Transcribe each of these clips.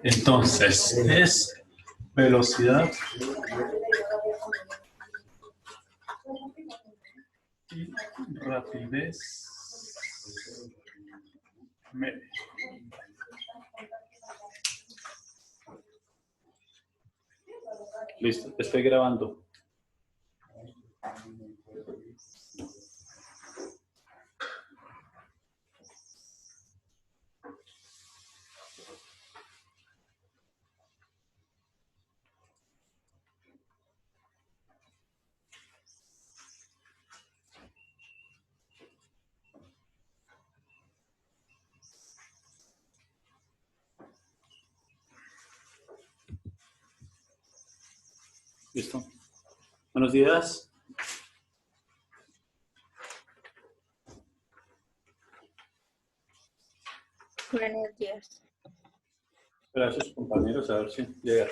Entonces, es velocidad y rapidez media. Listo, estoy grabando. Listo. Buenos días. Buenos días. Gracias, compañeros. A ver si llega.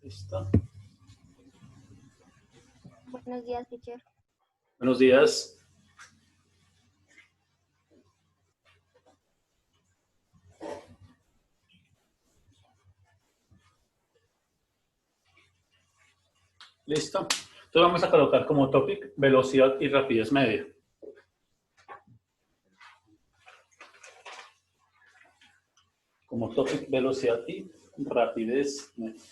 Listo. Buenos días, teacher. Buenos días. Listo. Entonces vamos a colocar como topic velocidad y rapidez media. Como topic velocidad y rapidez media.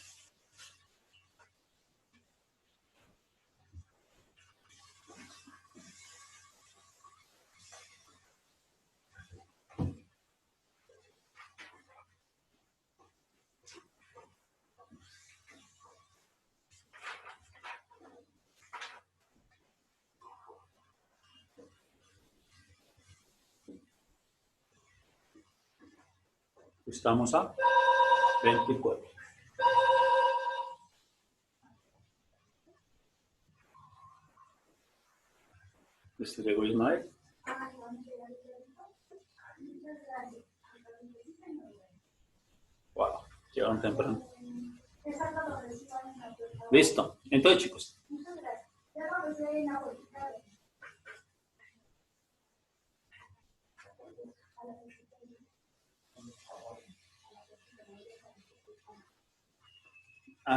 Estamos a 24. Este llegó Ismael. Wow, llegaron temprano. Listo. Entonces, chicos.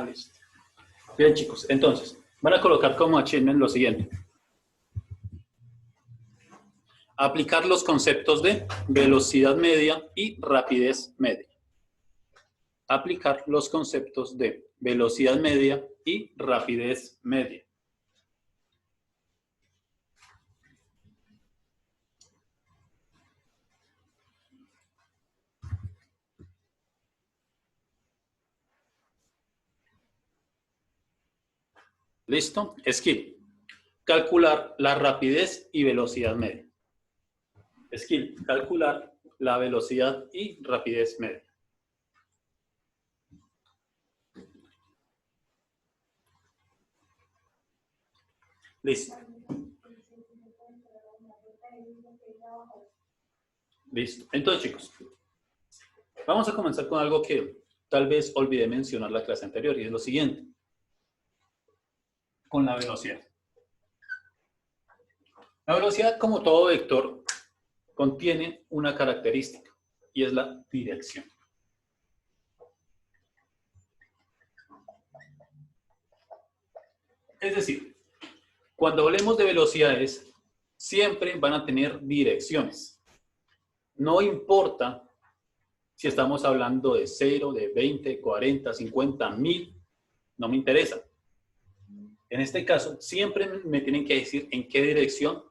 Listo. Bien, chicos. Entonces, van a colocar como achievement lo siguiente. Aplicar los conceptos de velocidad media y rapidez media. Aplicar los conceptos de velocidad media y rapidez media. ¿Listo? Skill. Calcular la rapidez y velocidad media. Skill. Calcular la velocidad y rapidez media. Listo. Listo. Entonces, chicos, vamos a comenzar con algo que tal vez olvidé mencionar la clase anterior y es lo siguiente. Con la velocidad. La velocidad, como todo vector, contiene una característica y es la dirección. Es decir, cuando hablemos de velocidades, siempre van a tener direcciones. No importa Si estamos hablando de 0, de 20, 40, 50, 1000, no me interesa. En este caso, siempre me tienen que decir en qué dirección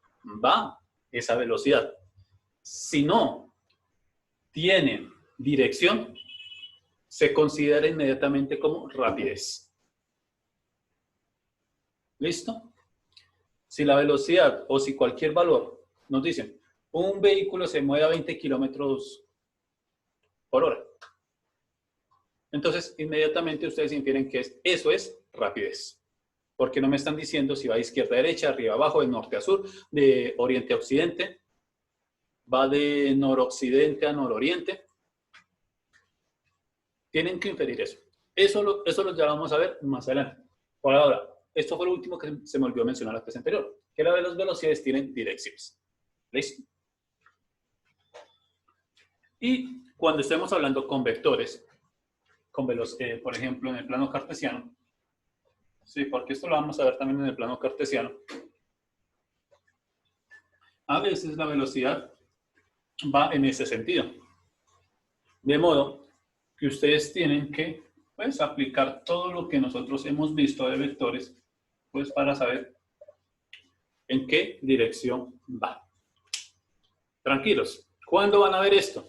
va esa velocidad. Si no tienen dirección, se considera inmediatamente como rapidez. ¿Listo? Si la velocidad o si cualquier valor nos dicen, un vehículo se mueve a 20 kilómetros por hora. Entonces, inmediatamente ustedes infieren que eso es rapidez. Porque no me están diciendo si va de izquierda a derecha, arriba a abajo, de norte a sur, de oriente a occidente, va de noroccidente a nororiente. Tienen que inferir eso. Eso lo ya vamos a ver más adelante. Por ahora, esto fue lo último que se me olvidó mencionar la clase anterior, que las velocidades tienen direcciones. ¿Listo? Y cuando estemos hablando con vectores, por ejemplo, en el plano cartesiano, sí, porque esto lo vamos a ver también en el plano cartesiano, a veces la velocidad va en ese sentido. De modo que ustedes tienen que, pues, aplicar todo lo que nosotros hemos visto de vectores, pues, para saber en qué dirección va. Tranquilos. ¿Cuándo van a ver esto?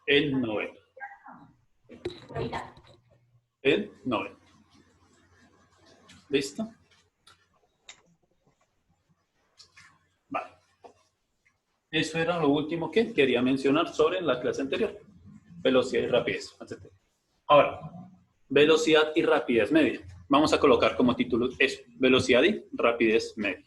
En noveno. En noveno. ¿Listo? Vale. Eso era lo último que quería mencionar sobre la clase anterior. Velocidad y rapidez. Ahora, velocidad y rapidez media. Vamos a colocar como título eso. Velocidad y rapidez media.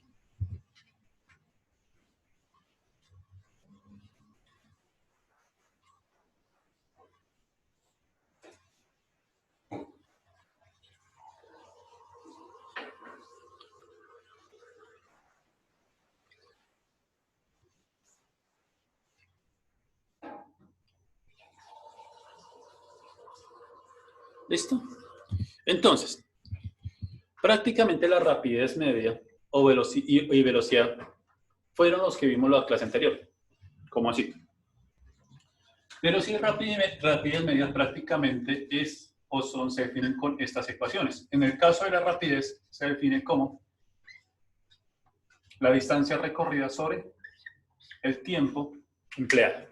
¿Listo? Entonces, prácticamente la rapidez media y velocidad fueron los que vimos en la clase anterior. ¿Cómo así? Pero si rapidez media prácticamente se definen con estas ecuaciones. En el caso de la rapidez se define como la distancia recorrida sobre el tiempo empleado.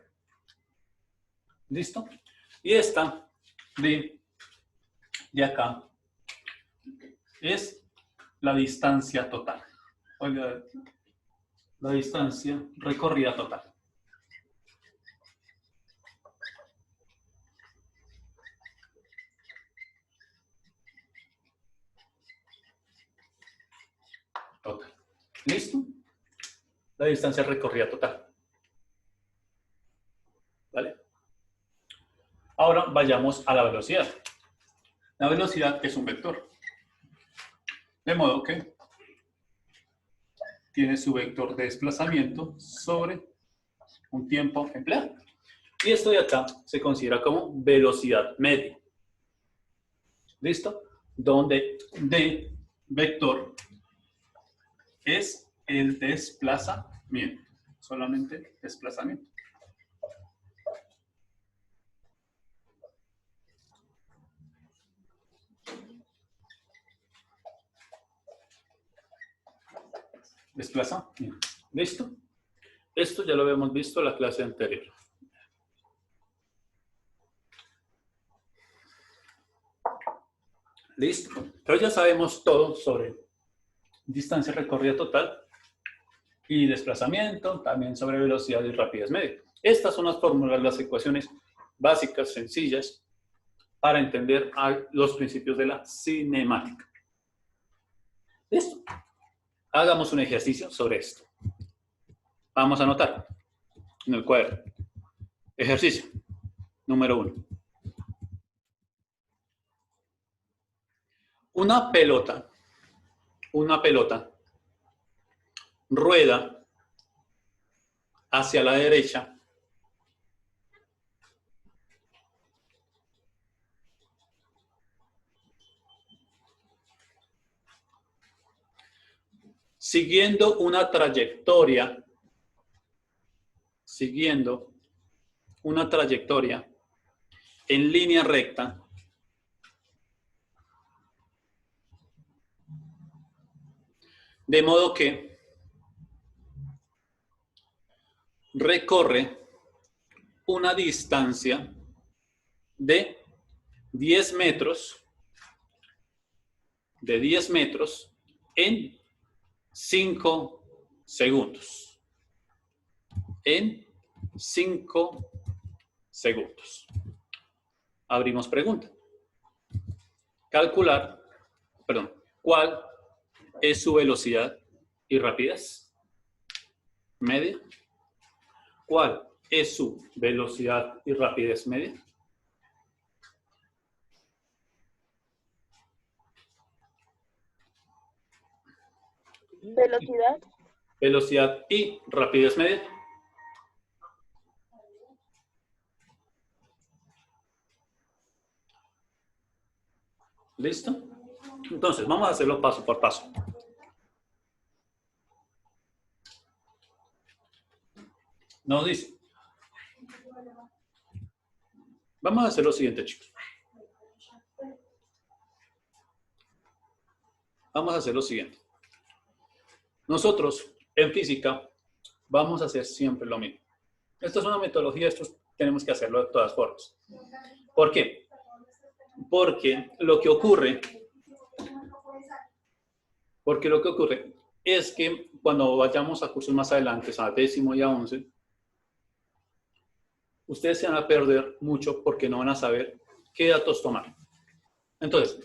¿Listo? Y esta de acá es la distancia total. Oiga, la distancia recorrida total. Total. ¿Listo? La distancia recorrida total. ¿Vale? Ahora vayamos a la velocidad. La velocidad es un vector. De modo que tiene su vector de desplazamiento sobre un tiempo empleado. Y esto de acá se considera como velocidad media. ¿Listo? Donde D vector es el desplazamiento. Solamente desplazamiento. Desplazamiento. ¿Listo? Esto ya lo habíamos visto en la clase anterior. ¿Listo? Entonces ya sabemos todo sobre distancia recorrida total y desplazamiento, también sobre velocidad y rapidez media. Estas son las fórmulas, las ecuaciones básicas, sencillas, para entender los principios de la cinemática. ¿Listo? Hagamos un ejercicio sobre esto. Vamos a anotar en el cuaderno. Ejercicio número 1. Una pelota rueda hacia la derecha siguiendo una trayectoria siguiendo una trayectoria en línea recta de modo que recorre una distancia de 10 metros, en 5 segundos. En 5 segundos. Abrimos pregunta. ¿Cuál es su velocidad y rapidez media? ¿Cuál es su velocidad y rapidez media? Velocidad. Velocidad y rapidez media. ¿Listo? Entonces, vamos a hacerlo paso por paso. Nos dice. Vamos a hacer lo siguiente, chicos. Vamos a hacer lo siguiente. Nosotros, en física, vamos a hacer siempre lo mismo. Esto es una metodología, esto tenemos que hacerlo de todas formas. ¿Por qué? Porque lo que ocurre es que cuando vayamos a cursos más adelante, a 10º y a 11, ustedes se van a perder mucho porque no van a saber qué datos tomar. Entonces,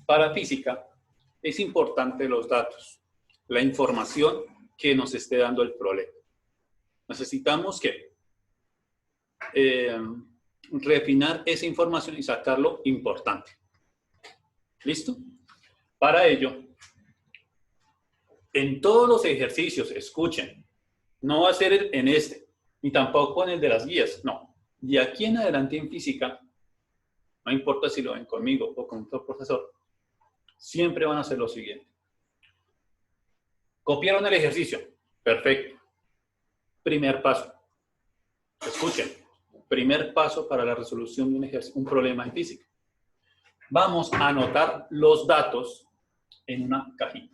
para física es importante los datos, la información que nos esté dando el problema. Necesitamos que refinar esa información y sacarlo importante. ¿Listo? Para ello, en todos los ejercicios, escuchen, no va a ser en este, ni tampoco en el de las guías, no. De aquí en adelante en física, no importa si lo ven conmigo o con otro profesor, siempre van a hacer lo siguiente. ¿Copiaron el ejercicio? Perfecto. Primer paso. Escuchen. Primer paso para la resolución de un problema en física. Vamos a anotar los datos en una cajita.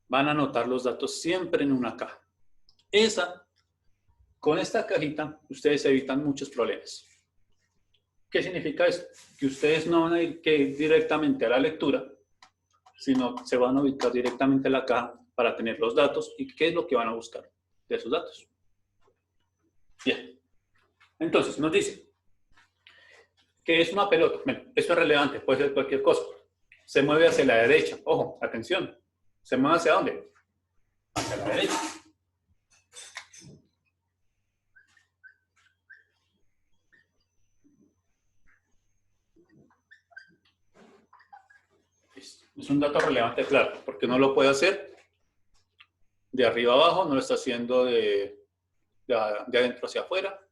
Van a anotar los datos siempre en una caja. Con esta cajita, ustedes evitan muchos problemas. ¿Qué significa esto? Que ustedes no van a ir directamente a la lectura, sino se van a ubicar directamente a la caja para tener los datos y qué es lo que van a buscar de esos datos. Bien. Entonces, nos dice que es una pelota. Bueno, esto es relevante, puede ser cualquier cosa. Se mueve hacia la derecha. Ojo, atención. ¿Se mueve hacia dónde? Hacia la derecha. Es un dato relevante, claro, porque no lo puede hacer de arriba abajo, no lo está haciendo de adentro hacia afuera.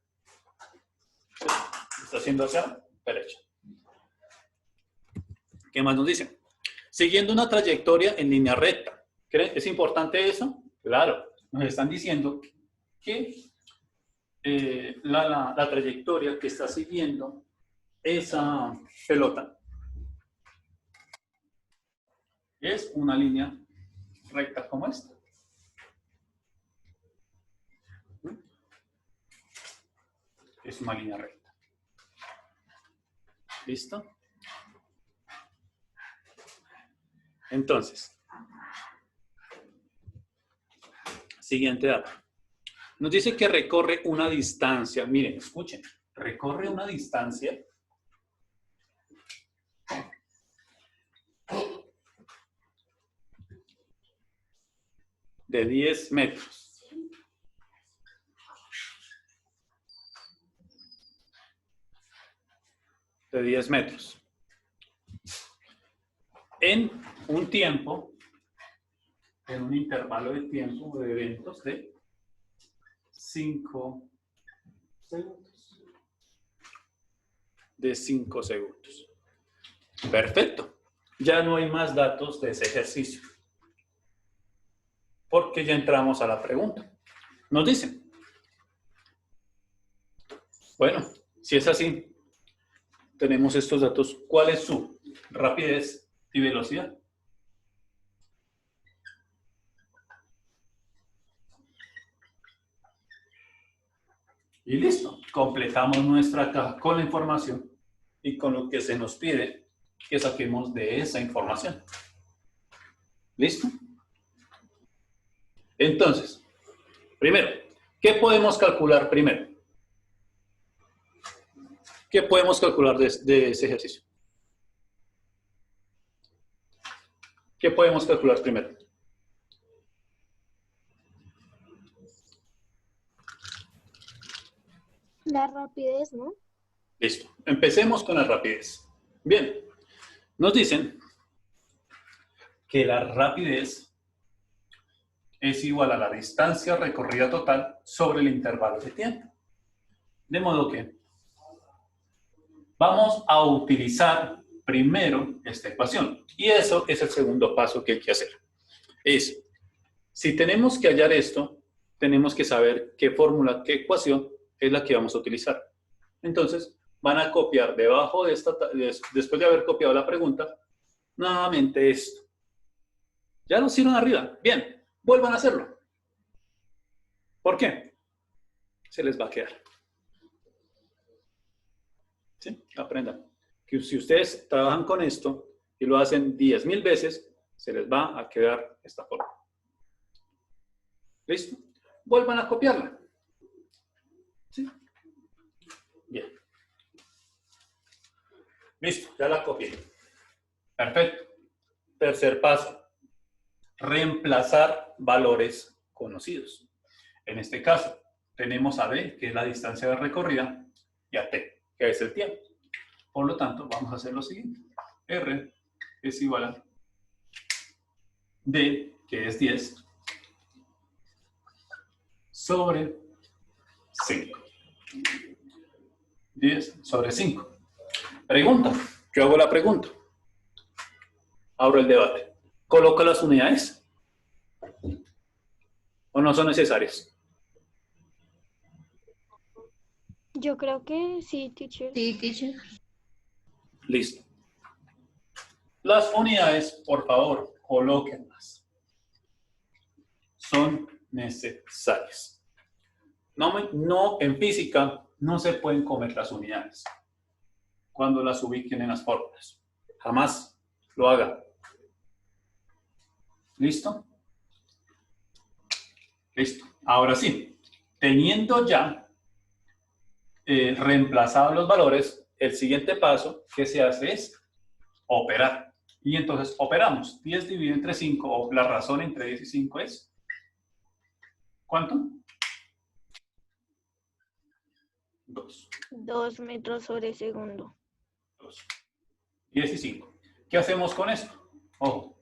Lo está haciendo hacia derecha. ¿Qué más nos dicen? Siguiendo una trayectoria en línea recta. ¿Creen? ¿Es importante eso? Claro. Nos están diciendo que la trayectoria que está siguiendo esa pelota es una línea recta como esta. Es una línea recta. ¿Listo? Entonces, siguiente dato. Nos dice que recorre una distancia. Miren, escuchen. Recorre una distancia de 10 metros. De 10 metros. En un tiempo, en un intervalo de tiempo de eventos de 5 segundos. De 5 segundos. Perfecto. ya no hay más datos de ese ejercicio. Porque ya entramos a la pregunta. Nos dicen, bueno, si es así, tenemos estos datos. ¿Cuál es su rapidez y velocidad? Y listo, completamos nuestra caja con la información y con lo que se nos pide que saquemos de esa información. ¿Listo? Entonces, primero, ¿qué podemos calcular primero? ¿Qué podemos calcular de ese ejercicio? ¿Qué podemos calcular primero? La rapidez, ¿no? Listo. Empecemos con la rapidez. Bien. Nos dicen que la rapidez es igual a la distancia recorrida total sobre el intervalo de tiempo. De modo que vamos a utilizar primero esta ecuación. Y eso es el segundo paso que hay que hacer. Es, si tenemos que hallar esto, tenemos que saber qué fórmula, qué ecuación es la que vamos a utilizar. Entonces, van a copiar debajo de esta, después de haber copiado la pregunta, nuevamente esto. ¿Ya lo hicieron arriba? Bien, vuelvan a hacerlo. ¿Por qué? Se les va a quedar. ¿Sí? Aprendan. Que si ustedes trabajan con esto y lo hacen 10.000 veces, se les va a quedar esta forma. ¿Listo? Vuelvan a copiarla. ¿Sí? Bien. Listo, ya la copié. Perfecto. Tercer paso. Reemplazar valores conocidos. En este caso, tenemos a D, que es la distancia de recorrida, y a T, que es el tiempo. Por lo tanto, vamos a hacer lo siguiente. R es igual a D, que es 10, sobre 5. 10 sobre 5. Pregunta. Yo hago la pregunta. Abro el debate. ¿Coloco las unidades? ¿O no son necesarias? Yo creo que sí, teacher. Sí, teacher. Listo. Las unidades, por favor, colóquenlas. Son necesarias. No, en física no se pueden comer las unidades cuando las ubiquen en las fórmulas. Jamás lo hagan. ¿Listo? Listo. Ahora sí, teniendo ya reemplazado los valores, el siguiente paso que se hace es operar. Y entonces operamos. 10 dividido entre 5, o la razón entre 10 y 5 es, ¿cuánto? 2. 2 metros sobre segundo. 2. 10 y 5. ¿Qué hacemos con esto? Ojo.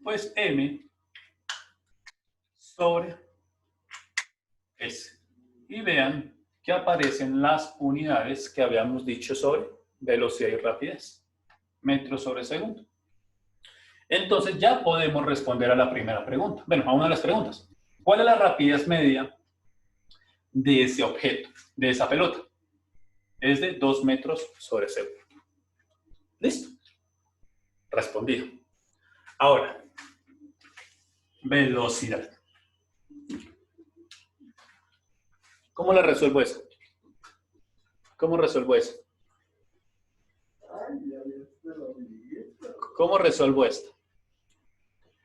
Pues M sobre S. Y vean que aparecen las unidades que habíamos dicho sobre velocidad y rapidez. Metros sobre segundo. Entonces ya podemos responder a la primera pregunta. Bueno, a una de las preguntas. ¿Cuál es la rapidez media de ese objeto, de esa pelota? Es de 2 metros sobre segundo. ¿Listo? Respondido. Ahora, velocidad. ¿Cómo la resuelvo eso? ¿Cómo resuelvo eso? ¿Cómo resuelvo esto?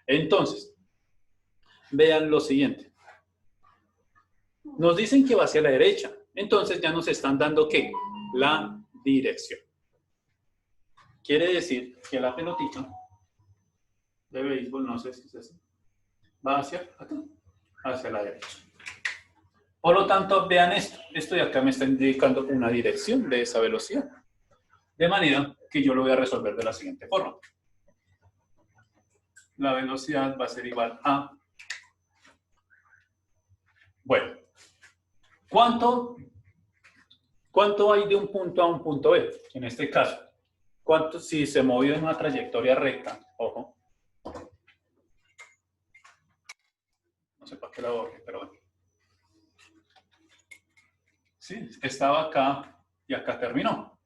Entonces, vean lo siguiente. Nos dicen que va hacia la derecha. Entonces ya nos están dando ¿qué? La dirección. Quiere decir que la pelotita de béisbol, no sé si es así, va hacia acá, hacia la derecha. Por lo tanto, vean esto. Esto de acá me está indicando una dirección de esa velocidad. De manera que yo lo voy a resolver de la siguiente forma. La velocidad va a ser igual a... Bueno, ¿cuánto hay de un punto A a un punto B? En este caso, ¿Cuánto si se movió en una trayectoria recta? Ojo. No sé para qué la borré, pero bueno. Sí, estaba acá y acá terminó.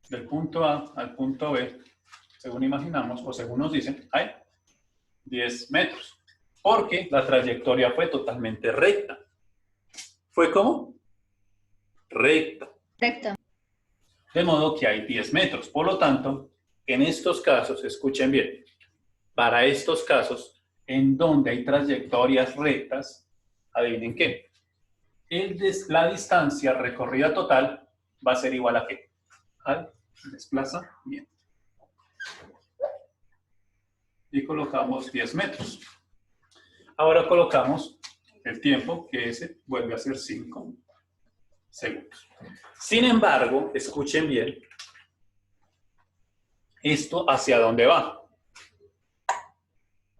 Del punto A al punto B, según imaginamos o según nos dicen, hay 10 metros. Porque la trayectoria fue totalmente recta. ¿Fue cómo? Recta. Recto. De modo que hay 10 metros. Por lo tanto, en estos casos, escuchen bien, para estos casos, en donde hay trayectorias rectas, adivinen qué. La distancia recorrida total va a ser igual a qué? Al desplazamiento. Y colocamos 10 metros. Ahora colocamos el tiempo, que ese vuelve a ser 5 segundos. Sin embargo, escuchen bien, esto hacia dónde va.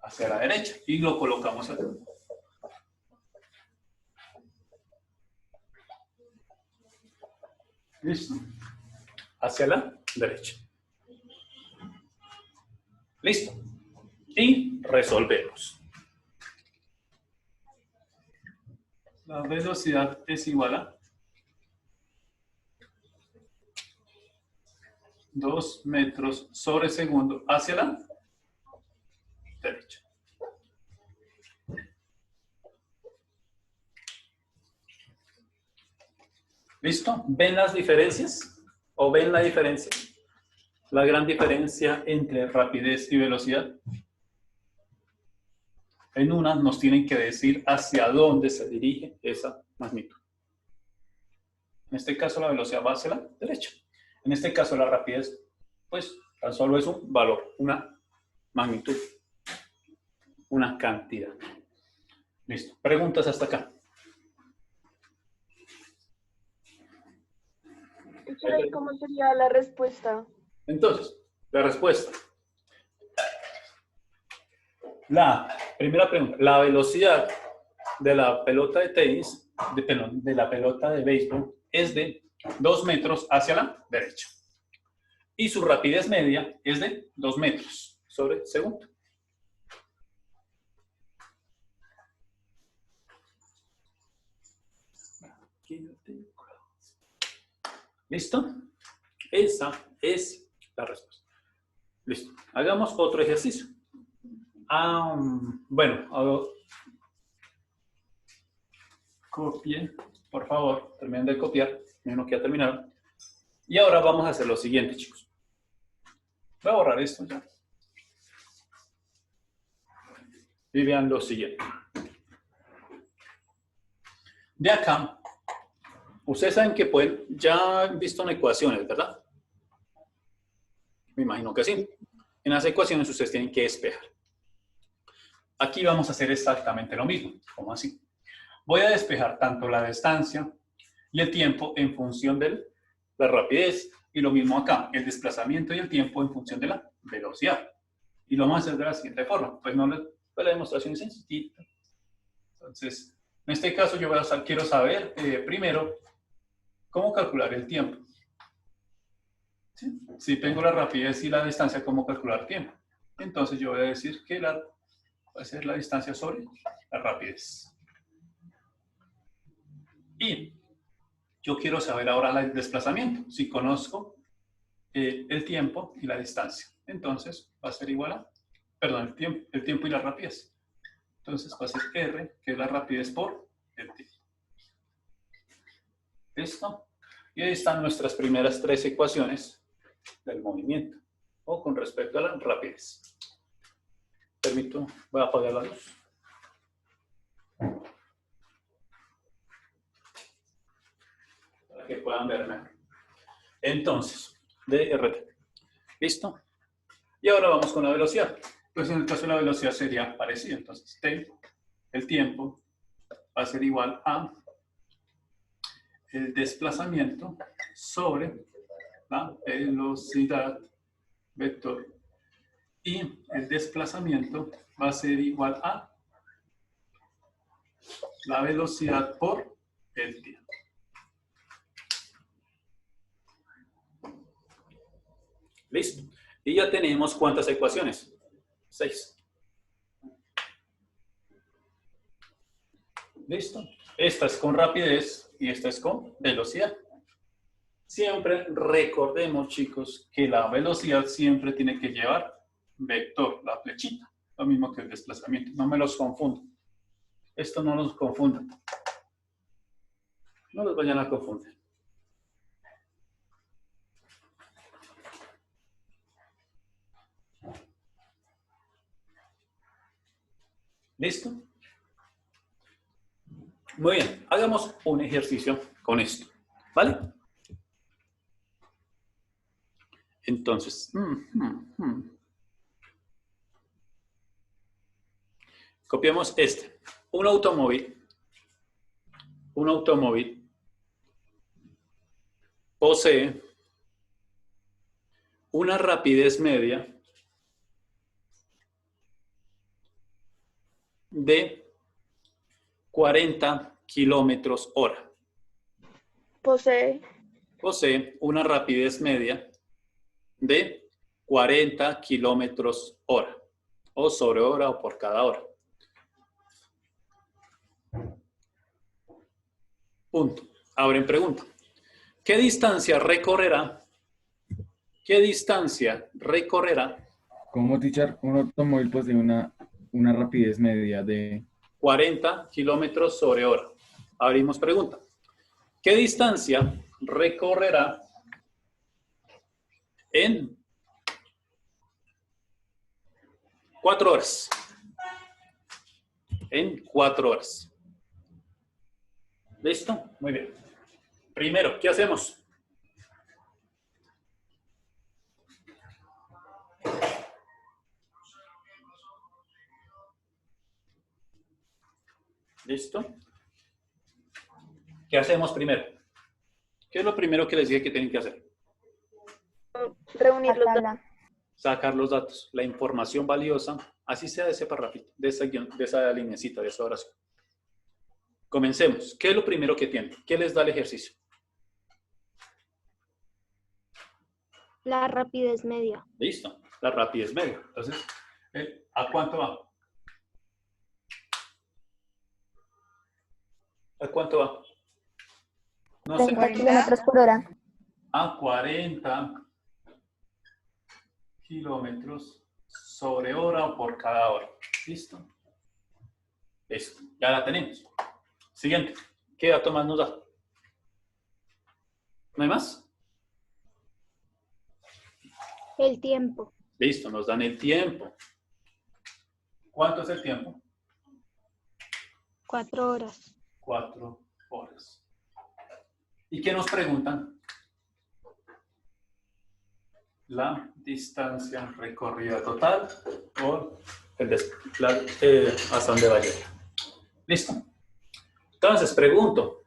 Hacia la derecha. Y lo colocamos acá. ¿Listo? Hacia la derecha. ¿Listo? Y resolvemos. La velocidad es igual a 2 metros sobre segundo hacia la derecha. ¿Listo? ¿Ven las diferencias? ¿O ven la diferencia? La gran diferencia entre rapidez y velocidad. En una nos tienen que decir hacia dónde se dirige esa magnitud. En este caso la velocidad va hacia la derecha. En este caso la rapidez, pues tan solo es un valor, una magnitud, una cantidad. Listo. Preguntas hasta acá. ¿Cómo sería la respuesta? Entonces, la respuesta. La primera pregunta, la velocidad de la pelota de tenis, de la pelota de béisbol, es de 2 metros hacia la derecha. Y su rapidez media es de 2 metros sobre segundo. ¿Listo? Esa es la respuesta. Listo. Hagamos otro ejercicio. Bueno, copien, por favor. Terminen de copiar. Menos que ya terminaron. Y ahora vamos a hacer lo siguiente, chicos. Voy a borrar esto ya. Y vean lo siguiente. De acá, ustedes saben que ya han visto en ecuaciones, ¿verdad? Me imagino que sí. En las ecuaciones ustedes tienen que despejar. Aquí vamos a hacer exactamente lo mismo. ¿Cómo así? Voy a despejar tanto la distancia y el tiempo en función de la rapidez. Y lo mismo acá, el desplazamiento y el tiempo en función de la velocidad. Y lo vamos a hacer de la siguiente forma. Pues la demostración es sencillita. Entonces, en este caso yo quiero saber primero cómo calcular el tiempo. ¿Sí? Si tengo la rapidez y la distancia, ¿cómo calcular el tiempo? Entonces yo voy a decir que va a ser la distancia sobre la rapidez. Y yo quiero saber ahora el desplazamiento. Si conozco el tiempo y la distancia. Entonces va a ser igual a, perdón, el tiempo y la rapidez. Entonces va a ser R, que es la rapidez por el tiempo. ¿Listo? Y ahí están nuestras primeras 3 ecuaciones del movimiento, o con respecto a la rapidez. Voy a apagar la luz. Para que puedan ver mejor. Entonces, DRT. ¿Listo? Y ahora vamos con la velocidad. Pues en el caso de la velocidad sería parecido. Entonces, el tiempo va a ser igual a el desplazamiento sobre la velocidad vector. Y el desplazamiento va a ser igual a la velocidad por el tiempo. ¿Listo? Y ya tenemos ¿cuántas ecuaciones? 6. ¿Listo? Esta es con rapidez y esta es con velocidad. Siempre recordemos, chicos, que la velocidad siempre tiene que llevar vector, la flechita. Lo mismo que el desplazamiento. No me los confundo. Esto no los confunda. No los vayan a confundir. ¿Listo? Muy bien. Hagamos un ejercicio con esto. ¿Vale? Entonces, copiamos este. Un automóvil posee una rapidez media de 40 kilómetros hora. Posee Una rapidez media de 40 kilómetros hora, o sobre hora o por cada hora. Punto. Ahora en pregunta. ¿Qué distancia recorrerá? ¿Cómo, teacher? Un automóvil posee una rapidez media de 40 kilómetros sobre hora. Abrimos pregunta. ¿Qué distancia recorrerá en 4 horas? En 4 horas. ¿Listo? Muy bien. Primero, ¿qué hacemos? ¿Listo? ¿Qué hacemos primero? ¿Qué es lo primero que les dije que tienen que hacer? reunir los datos. Tabla. Sacar los datos, la información valiosa, así sea de ese parrafito, de esa linecita, de esa oración. Comencemos. ¿Qué es lo primero que tienen? ¿Qué les da el ejercicio? La rapidez media. Listo, la rapidez media. Entonces, ¿a cuánto va? ¿A cuánto va? No sé. 30 kilómetros por hora. A 40 kilómetros sobre hora o por cada hora. ¿Listo? Listo, ya la tenemos. Siguiente. ¿Qué dato más nos da? ¿No hay más? El tiempo. Listo, nos dan el tiempo. ¿Cuánto es el tiempo? 4 horas. 4 horas. ¿Y qué nos preguntan? La distancia recorrida total o hasta dónde va a llegar. Listo. Entonces,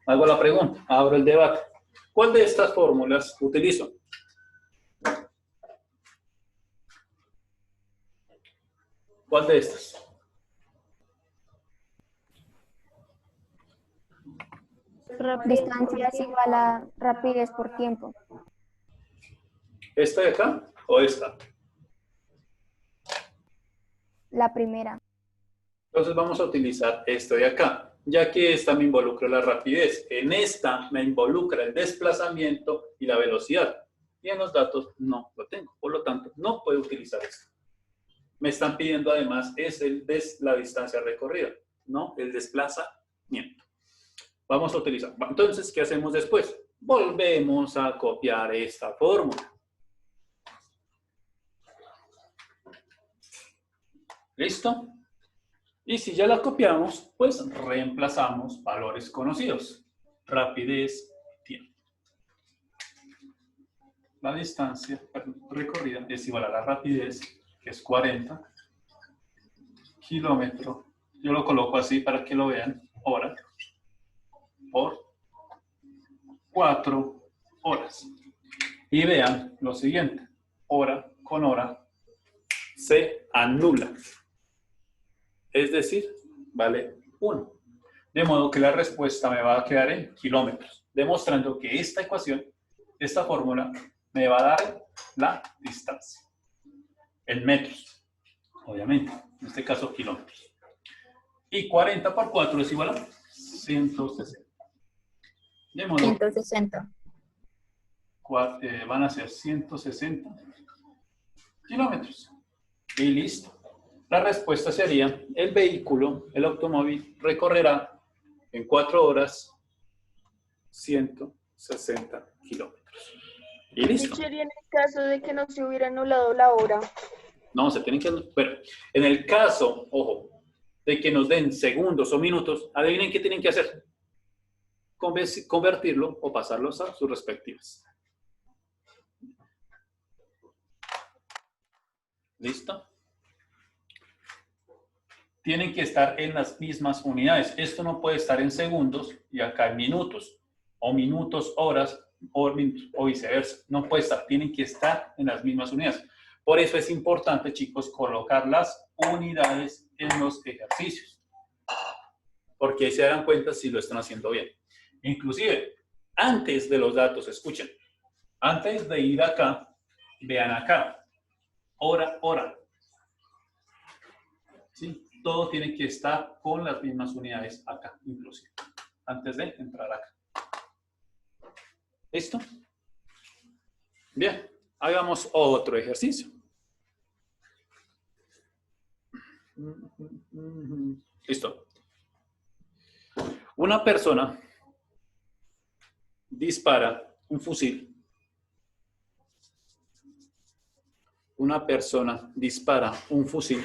hago la pregunta, abro el debate. ¿Cuál de estas fórmulas utilizo? ¿Cuál de estas? Distancia es igual a rapidez por tiempo. ¿Esta de acá o esta? La primera. Entonces vamos a utilizar esto de acá, ya que esta me involucra la rapidez. En esta me involucra el desplazamiento y la velocidad. Y en los datos no lo tengo. Por lo tanto, no puedo utilizar esto. Me están pidiendo además la distancia recorrida, no el desplazamiento. Vamos a utilizar. Entonces, ¿qué hacemos después? Volvemos a copiar esta fórmula. ¿Listo? Y si ya la copiamos, pues reemplazamos valores conocidos. Rapidez, tiempo. La distancia recorrida es igual a la rapidez, que es 40 kilómetros. Yo lo coloco así para que lo vean. Hora por 4 horas. Y vean lo siguiente. Hora con hora se anula. Es decir, vale 1. De modo que la respuesta me va a quedar en kilómetros, demostrando que esta ecuación, esta fórmula, me va a dar la distancia. en metros, obviamente, en este caso kilómetros. Y 40 por 4 es igual a 160. De modo 160. van a ser 160 kilómetros. Y listo. La respuesta sería, el vehículo, el automóvil, recorrerá en 4 horas 160 kilómetros. Y listo. Teacher, y en el caso de que no se hubiera anulado la hora, No, se tienen que... Pero en el caso, ojo, de que nos den segundos o minutos, adivinen qué tienen que hacer. Convertirlo o pasarlos a sus respectivas. ¿Listo? Tienen que estar en las mismas unidades. Esto no puede estar en segundos y acá en minutos, o minutos, horas, o viceversa. No puede estar, tienen que estar en las mismas unidades. Por eso es importante, chicos, colocar las unidades en los ejercicios. Porque ahí se darán cuenta si lo están haciendo bien. Inclusive, antes de los datos, escuchen, antes de ir acá, vean acá, hora, hora. ¿Sí? Todo tiene que estar con las mismas unidades acá, inclusive, antes de entrar acá. ¿Listo? Bien, hagamos otro ejercicio. Listo. Una persona dispara un fusil. Una persona dispara un fusil.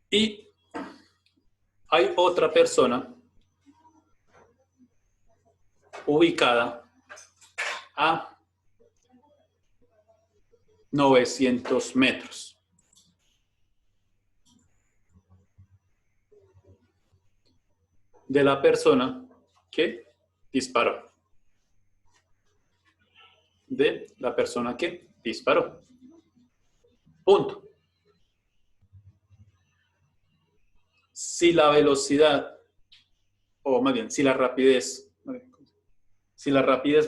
Y hay otra persona ubicada a 900 metros. De la persona que disparó. De la persona que disparó. Punto. Si la velocidad, o más bien, si la rapidez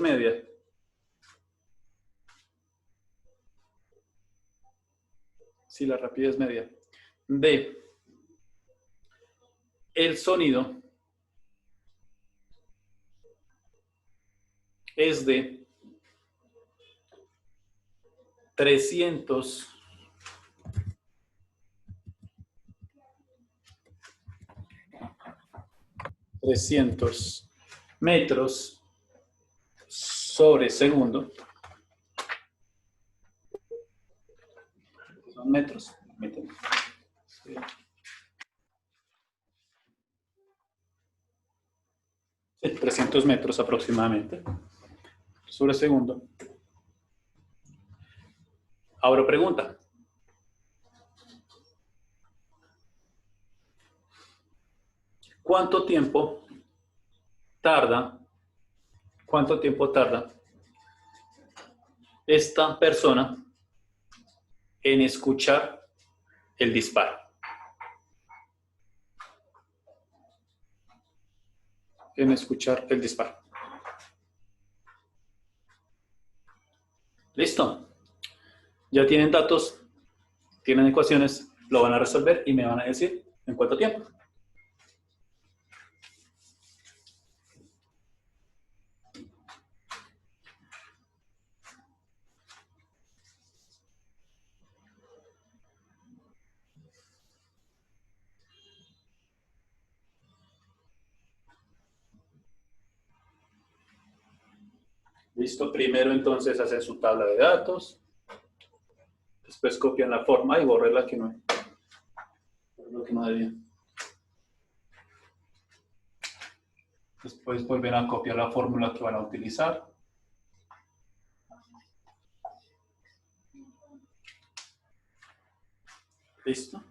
media de el sonido es de 300 metros sobre segundo. ¿Son metros? Sí. Sí, 300 metros aproximadamente sobre segundo. Ahora pregunta. ¿Cuánto tiempo tarda esta persona en escuchar el disparo? En escuchar el disparo. ¿Listo? Ya tienen datos, tienen ecuaciones, lo van a resolver y me van a decir en cuánto tiempo. Listo, primero entonces hacen su tabla de datos, después copian la forma y borren la que no debía. Después vuelven a copiar la fórmula que van a utilizar. ¿Listo?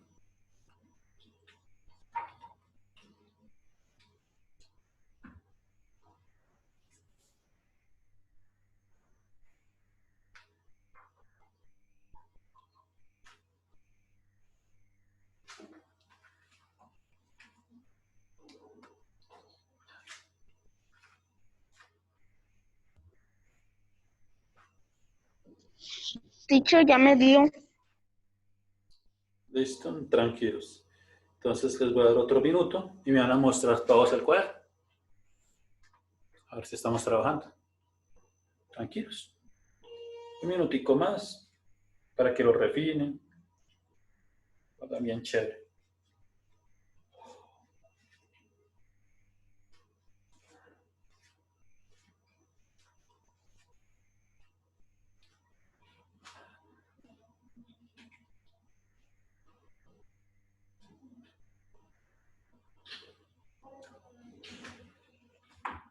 Teacher, ya me dio. Listo, tranquilos. Entonces les voy a dar otro minuto y me van a mostrar todos el cuaderno. A ver si estamos trabajando. Tranquilos. Un minutico más para que lo refinen. También chévere.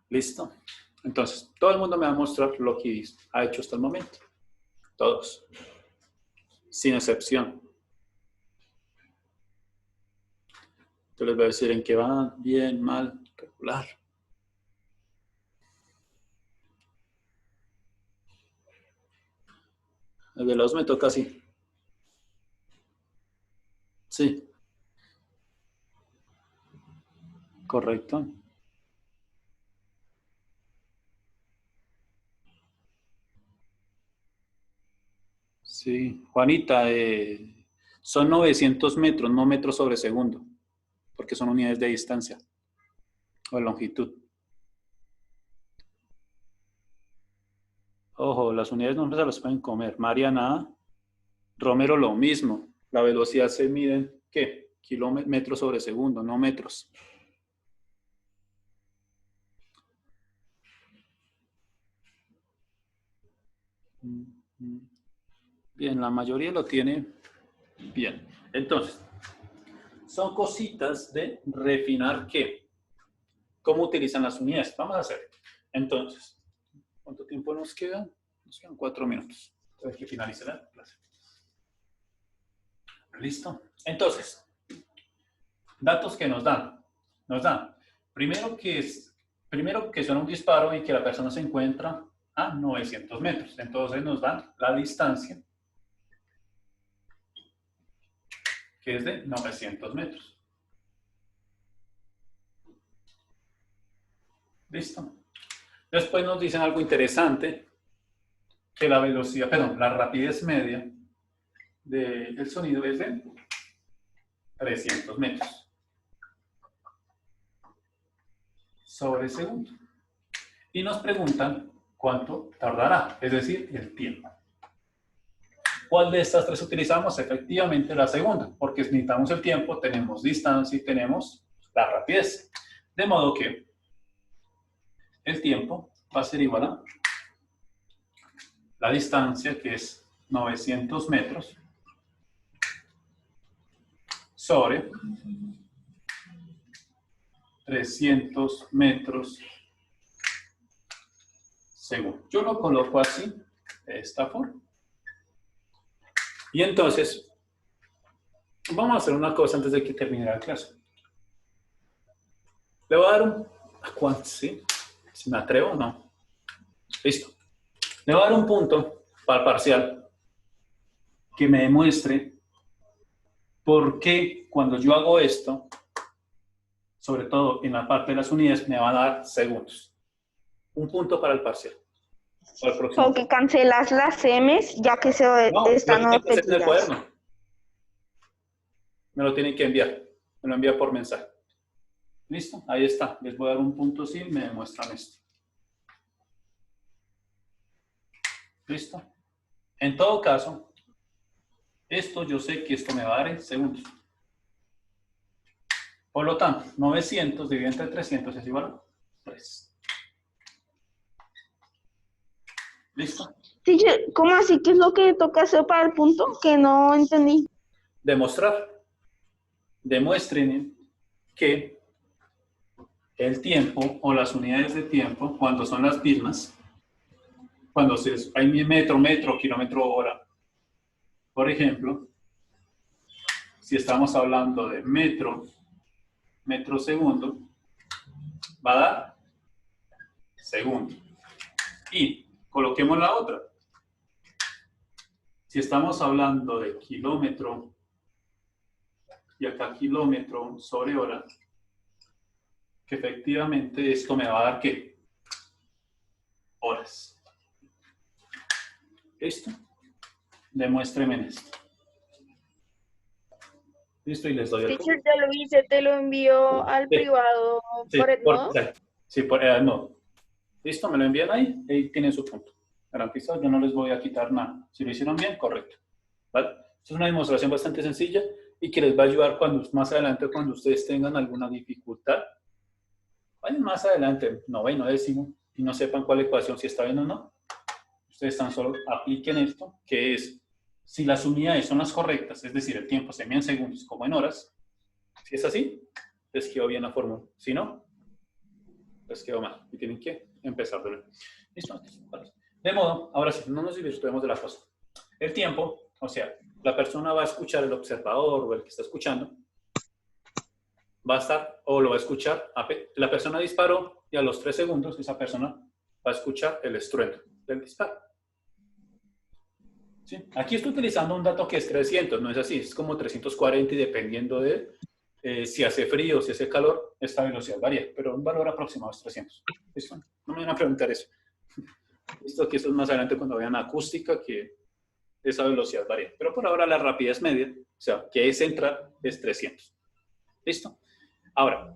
¿Listo? Entonces, todo el mundo me va a mostrar lo que ha hecho hasta el momento. Todos. Sin excepción. Yo les voy a decir en qué van, bien, mal, regular. El de los me toca así. Sí. Correcto. Sí. Juanita, son 900 metros, no metros sobre segundo, porque son unidades de distancia o de longitud. Ojo, las unidades no se las pueden comer. Mariana, Romero, lo mismo. La velocidad se mide en, ¿qué? Kilómetros sobre segundo, no metros. Bien, la mayoría lo tiene bien. Entonces, son cositas de refinar ¿qué? ¿Cómo utilizan las unidades? Vamos a hacer. Entonces, ¿cuánto tiempo nos queda? Nos quedan 4 minutos. Entonces, que finalice la clase. ¿Listo? Entonces, datos que nos dan. Nos dan, primero que son un disparo y que la persona se encuentra a 900 metros. Entonces, nos dan la distancia, que es de 900 metros. ¿Listo? Después nos dicen algo interesante, que la velocidad, perdón, la rapidez media del sonido es de 300 metros sobre segundo. Y nos preguntan cuánto tardará, es decir, el tiempo. ¿Cuál de estas tres utilizamos? Efectivamente la segunda, porque necesitamos el tiempo, tenemos distancia y tenemos la rapidez. De modo que el tiempo va a ser igual a la distancia, que es 900 metros, sobre 300 metros segundo. Yo lo coloco así, de esta forma. Y entonces, vamos a hacer una cosa antes de que termine la clase. Le voy a dar un... ¿Cuánto? ¿Sí? Si me atrevo o no. Listo. Le voy a dar un punto para el parcial que me demuestre por qué cuando yo hago esto, sobre todo en la parte de las unidades, me va a dar segundos. Un punto para el parcial. Porque cancelas las M's ya que están no, repetidas. en el cuaderno. Me lo tienen que enviar. Me lo envía por mensaje. ¿Listo? Ahí está. Les voy a dar un punto sí, me demuestran esto. ¿Listo? En todo caso, esto yo sé que esto me va a dar en segundos. Por lo tanto, 900 dividido entre 300 es igual a 3. ¿Listo? Teacher, ¿cómo así? ¿Qué es lo que toca hacer para el punto? Que no entendí. Demostrar. Demuestren que el tiempo o las unidades de tiempo, cuando son las mismas, cuando hay metro, kilómetro, hora, por ejemplo, si estamos hablando de metro segundo, va a dar segundo. Y coloquemos la otra. Si estamos hablando de kilómetro y acá kilómetro sobre hora, que efectivamente esto me va a dar ¿qué? Horas. ¿Listo? demuéstreme esto. Listo, y les doy el Teacher, ya lo hice, te lo envío al privado por el nodo. Sí, por el nodo. Listo, me lo envían ahí, ahí tienen su punto. Garantizado, yo no les voy a quitar nada. Si lo hicieron bien, correcto. ¿Vale? Esto es una demostración bastante sencilla y que les va a ayudar cuando más adelante, cuando ustedes tengan alguna dificultad. Vayan más adelante, noveno, décimo, y no sepan cuál ecuación, si está bien o no. Ustedes tan solo apliquen esto, que es, si las unidades son las correctas, es decir, el tiempo se mide en segundos como en horas, si es así, les quedó bien la fórmula. Si no, les quedó mal y tienen que empezar de nuevo. ¿Listo? De modo, ahora sí, no nos divirtamos de la cosa. El tiempo, o sea, la persona va a escuchar, el observador o el que está escuchando, va a estar, o lo va a escuchar, la persona disparó y a los 3 segundos esa persona va a escuchar el estruendo del disparo. ¿Sí? Aquí estoy utilizando un dato que es 300, no es así, es como 340 y dependiendo de si hace frío, si hace calor, esta velocidad varía, pero un valor aproximado es 300. ¿Listo? No me van a preguntar eso. Listo, aquí esto es más adelante cuando vean acústica, que esa velocidad varía. Pero por ahora la rapidez media, o sea, que es entrar, es 300. ¿Listo? Ahora,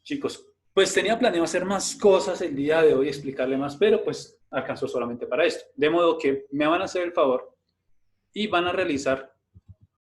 chicos, pues tenía planeado hacer más cosas el día de hoy, explicarle más, pero pues alcanzó solamente para esto. De modo que me van a hacer el favor y van a realizar